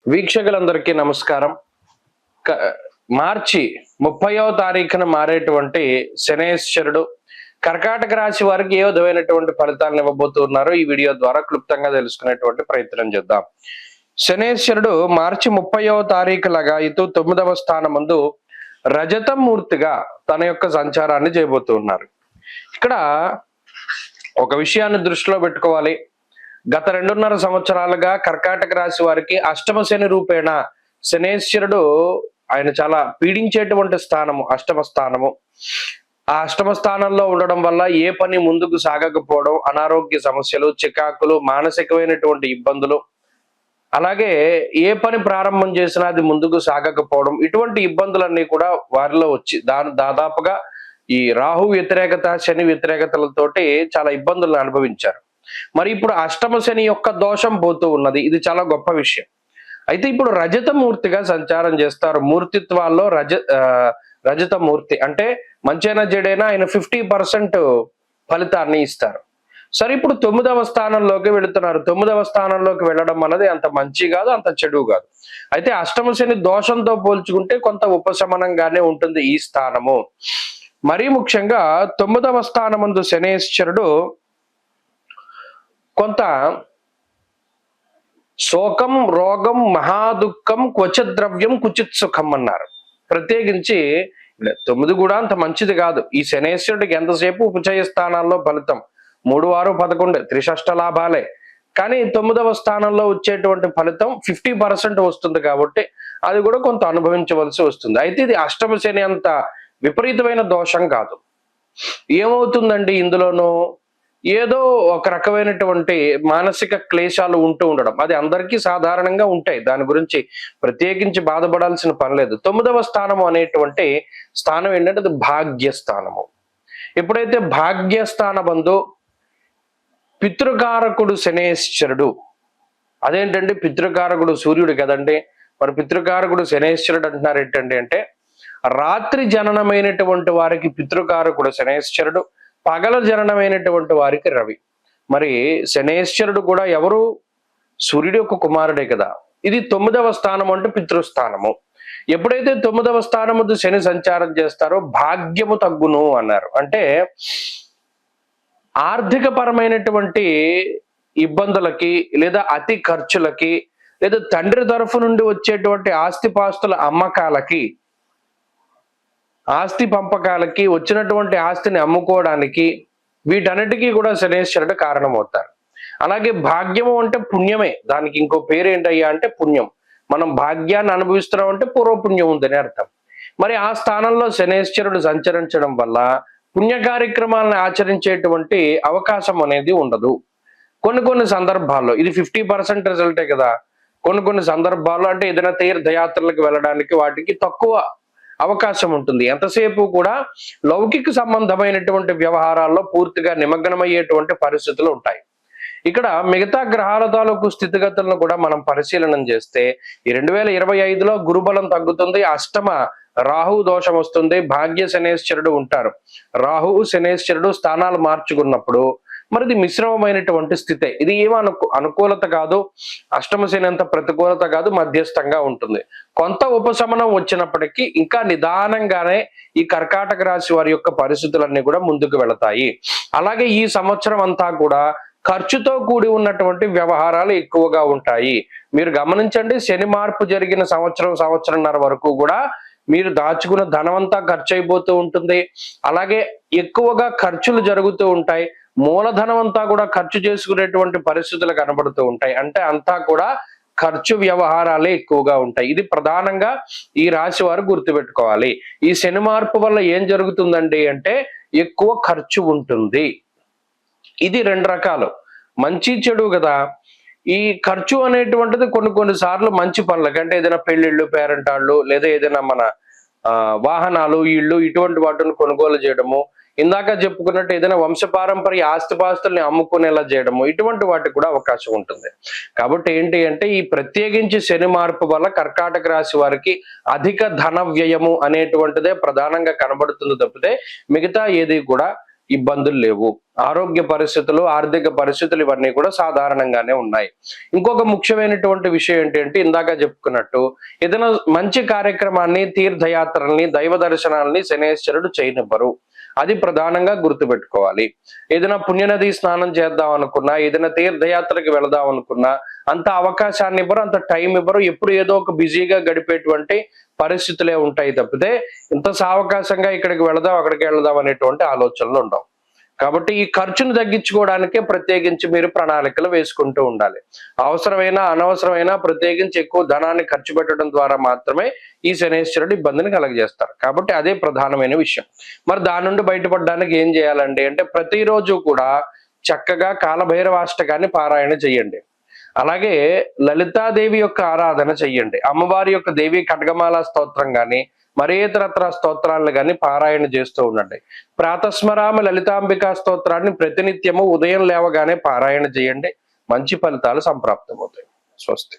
వీక్షకులందరికీ నమస్కారం. మార్చి 30వ తారీఖున మారేటువంటి శనేశ్వరుడు కర్కాటక రాశి వారికి ఏ విధమైనటువంటి ఫలితాలను ఇవ్వబోతున్నారు ఈ వీడియో ద్వారా క్లుప్తంగా తెలుసుకునేటువంటి ప్రయత్నం చేద్దాం. శనేశ్వరుడు మార్చి 30వ తారీఖు లగాయతూ 9వ స్థానం ముందు రజతమూర్తిగా తన యొక్క సంచారాన్ని చేయబోతున్నారు. ఇక్కడ ఒక విషయాన్ని దృష్టిలో పెట్టుకోవాలి. గత 2.5 సంవత్సరాలుగా కర్కాటక రాశి వారికి అష్టమ శని రూపేణ శనేశ్వరుడు ఆయన చాలా పీడించేటువంటి స్థానము అష్టమ స్థానము. ఆ అష్టమ స్థానంలో ఉండడం వల్ల ఏ పని ముందుకు సాగకపోవడం, అనారోగ్య సమస్యలు, చికాకులు, మానసికమైనటువంటి ఇబ్బందులు, అలాగే ఏ పని ప్రారంభం చేసినా అది ముందుకు సాగకపోవడం, ఇటువంటి ఇబ్బందులన్నీ కూడా వారిలో వచ్చి దాదాపుగా ఈ రాహు వ్యతిరేకత, శని వ్యతిరేకతలతోటి చాలా ఇబ్బందులను అనుభవించారు. మరి ఇప్పుడు అష్టమ శని యొక్క దోషం పోతూ ఉన్నది. ఇది చాలా గొప్ప విషయం. అయితే ఇప్పుడు రజతమూర్తిగా సంచారం చేస్తారు. మూర్తిత్వాల్లో రజతమూర్తి అంటే మంచైనా చెడైనా ఆయన 50% ఫలితాన్ని ఇస్తారు. సరే, ఇప్పుడు 9వ స్థానంలోకి వెళుతున్నారు. 9వ స్థానంలోకి వెళ్ళడం అన్నది అంత మంచి కాదు, అంత చెడు కాదు. అయితే అష్టమ శని దోషంతో పోల్చుకుంటే కొంత ఉపశమనంగానే ఉంటుంది ఈ స్థానము. మరీ ముఖ్యంగా 9వ స్థానమందు శనేశ్వరుడు కొంత శోకం, రోగం, మహాదుఃఖం, క్వచిత్ ద్రవ్యం, కుచిత్ సుఖం అన్నారు. ప్రత్యేకించి 9 కూడా అంత మంచిది కాదు. ఈ శనేశ్వరుడికి ఎంతసేపు ఉపచయ స్థానాల్లో ఫలితం 3, 6, 11 త్రిషష్ట లాభాలే. కానీ 9వ స్థానంలో వచ్చేటువంటి ఫలితం 50% వస్తుంది కాబట్టి అది కూడా కొంత అనుభవించవలసి వస్తుంది. అయితే ఇది అష్టమ శని అంత విపరీతమైన దోషం కాదు. ఏమవుతుందండి ఇందులోనూ? ఏదో ఒక రకమైనటువంటి మానసిక క్లేశాలు ఉంటూ ఉండడం, అది అందరికీ సాధారణంగా ఉంటాయి. దాని గురించి ప్రత్యేకించి బాధపడాల్సిన పని లేదు. 9వ స్థానము అనేటువంటి స్థానం ఏంటంటే అది భాగ్యస్థానము. ఎప్పుడైతే భాగ్యస్థానమందు పితృకారకుడు శనేశ్వరుడు, అదేంటండి పితృకారకుడు సూర్యుడు కదండి, మరి పితృకారకుడు శనేశ్వరుడు అంటున్నారు ఏంటండి అంటే రాత్రి జననమైనటువంటి వారికి పితృకారకుడు శనేశ్వరుడు, పగల జననమైనటువంటి వారికి రవి. మరి శనేశ్వరుడు కూడా ఎవరు? సూర్యుడి యొక్క కుమారుడే కదా. ఇది 9వ స్థానం అంటే పితృస్థానము. ఎప్పుడైతే 9వ స్థానము శని సంచారం చేస్తారో భాగ్యము తగ్గును అన్నారు. అంటే ఆర్థిక పరమైనటువంటి ఇబ్బందులకి, లేదా అతి ఖర్చులకి, లేదా తండ్రి తరఫు నుండి వచ్చేటువంటి ఆస్తిపాస్తుల అమ్మకాలకి, ఆస్తి పంపకాలకి, వచ్చినటువంటి ఆస్తిని అమ్ముకోవడానికి, వీటన్నిటికీ కూడా శనేశ్వరుడు కారణమవుతారు. అలాగే భాగ్యము అంటే పుణ్యమే. దానికి ఇంకో పేరు ఏంటయ్యా అంటే పుణ్యం. మనం భాగ్యాన్ని అనుభవిస్తున్నాం అంటే పూర్వపుణ్యం ఉందని అర్థం. మరి ఆ స్థానంలో శనేశ్వరుడు సంచరించడం వల్ల పుణ్య కార్యక్రమాలను ఆచరించేటువంటి అవకాశం అనేది ఉండదు. కొన్ని సందర్భాల్లో ఇది 50% రిజల్టే కదా. కొన్ని సందర్భాల్లో అంటే ఏదైనా తీర్థయాత్రలకు వెళ్ళడానికి వాటికి తక్కువ అవకాశం ఉంటుంది. ఎంతసేపు కూడా లౌకిక సంబంధమైనటువంటి వ్యవహారాల్లో పూర్తిగా నిమగ్నమయ్యేటువంటి పరిస్థితులు ఉంటాయి. ఇక్కడ మిగతా గ్రహాల తాలూకు స్థితిగతులను కూడా మనం పరిశీలన చేస్తే ఈ 2025లో గురుబలం తగ్గుతుంది, అష్టమ రాహు దోషం వస్తుంది, భాగ్య శనేశ్వరుడు ఉంటారు. రాహు శనేశ్వరుడు స్థానాలు మార్చుకున్నప్పుడు మరి ఇది మిశ్రమమైనటువంటి స్థితే. ఇది ఏమో అనుకూలత కాదు, అష్టమ శని అంత ప్రతికూలత కాదు, మధ్యస్థంగా ఉంటుంది. కొంత ఉపశమనం వచ్చినప్పటికీ ఇంకా నిదానంగానే ఈ కర్కాటక రాశి వారి యొక్క పరిస్థితులన్నీ కూడా ముందుకు వెళతాయి. అలాగే ఈ సంవత్సరం అంతా కూడా ఖర్చుతో కూడి ఉన్నటువంటి వ్యవహారాలు ఎక్కువగా ఉంటాయి. మీరు గమనించండి, శని మార్పు జరిగిన సంవత్సరంన్నర వరకు కూడా మీరు దాచుకున్న ధనమంతా ఖర్చు అయిపోతూ ఉంటుంది. అలాగే ఎక్కువగా ఖర్చులు జరుగుతూ ఉంటాయి. మూలధనం అంతా కూడా ఖర్చు చేసుకునేటువంటి పరిస్థితులు కనబడుతూ ఉంటాయి. అంటే అంతా కూడా ఖర్చు వ్యవహారాలే ఎక్కువగా ఉంటాయి. ఇది ప్రధానంగా ఈ రాశి వారు గుర్తుపెట్టుకోవాలి. ఈ శని మార్పు వల్ల ఏం జరుగుతుందండి అంటే ఎక్కువ ఖర్చు ఉంటుంది. ఇది 2 రకాలు, మంచి చెడు కదా. ఈ ఖర్చు అనేటువంటిది కొన్ని సార్లు మంచి పనులకి, అంటే ఏదైనా పెళ్లిళ్ళు, పేరెంటాళ్ళు, లేదా ఏదైనా మన వాహనాలు, ఇళ్ళు, ఇటువంటి వాటిని కొనుగోలు చేయడము, ఇందాక చెప్పుకున్నట్టు ఏదైనా వంశపారంపర్య ఆస్తిపాస్తుల్ని అమ్ముకునేలా చేయడము, ఇటువంటి వాటికి కూడా అవకాశం ఉంటుంది. కాబట్టి ఏంటి అంటే ఈ ప్రత్యేకించి శని మార్పు వల్ల కర్కాటక రాశి వారికి అధిక ధన వ్యయము అనేటువంటిదే ప్రధానంగా కనబడుతుంది తప్పితే మిగతా ఏది కూడా ఇబ్బందులు లేవు. ఆరోగ్య పరిస్థితులు, ఆర్థిక పరిస్థితులు ఇవన్నీ కూడా సాధారణంగానే ఉన్నాయి. ఇంకొక ముఖ్యమైనటువంటి విషయం ఏంటంటే ఇందాక చెప్పుకున్నట్టు ఏదైనా మంచి కార్యక్రమాన్ని, తీర్థయాత్రల్ని, దైవ దర్శనాల్ని శనేశ్వరుడు చేయనివ్వరు. అది ప్రధానంగా గుర్తుపెట్టుకోవాలి. ఏదైనా పుణ్యనది స్నానం చేద్దాం అనుకున్నా, ఏదైనా తీర్థయాత్రకి వెళదాం అనుకున్నా అంత అవకాశాన్ని ఇవ్వరు, అంత టైం ఇవ్వరు. ఎప్పుడు ఏదో ఒక బిజీగా గడిపేటువంటి పరిస్థితులే ఉంటాయి తప్పితే ఇంత సావకాశంగా ఇక్కడికి వెళదాం, అక్కడికి వెళదాం అనేటువంటి ఆలోచనలు ఉండవు. కాబట్టి ఈ ఖర్చును తగ్గించుకోవడానికే ప్రత్యేకించి మీరు ప్రణాళికలు వేసుకుంటూ ఉండాలి. అవసరమైన, అనవసరమైన ప్రత్యేకించి ఎక్కువ ధనాన్ని ఖర్చు పెట్టడం ద్వారా మాత్రమే ఈ శనేశ్వరుడు ఇబ్బందిని కలగజేస్తారు. కాబట్టి అదే ప్రధానమైన విషయం. మరి దాని నుండి బయటపడడానికి ఏం చేయాలండి అంటే ప్రతిరోజు కూడా చక్కగా కాలభైరవాష్టకాన్ని పారాయణ చెయ్యండి. అలాగే లలితాదేవి యొక్క ఆరాధన చెయ్యండి. అమ్మవారి యొక్క దేవి ఖడ్గమాల స్తోత్రం గాని, మరే ఇతరత్ర స్తోత్రాలను కానీ పారాయణ చేస్తూ ఉండండి. ప్రాతస్మరామ లలితాంబికా స్తోత్రాన్ని ప్రతినిత్యము ఉదయం లేవగానే పారాయణ చేయండి. మంచి ఫలితాలు సంప్రాప్తమవుతాయి. స్వస్తి.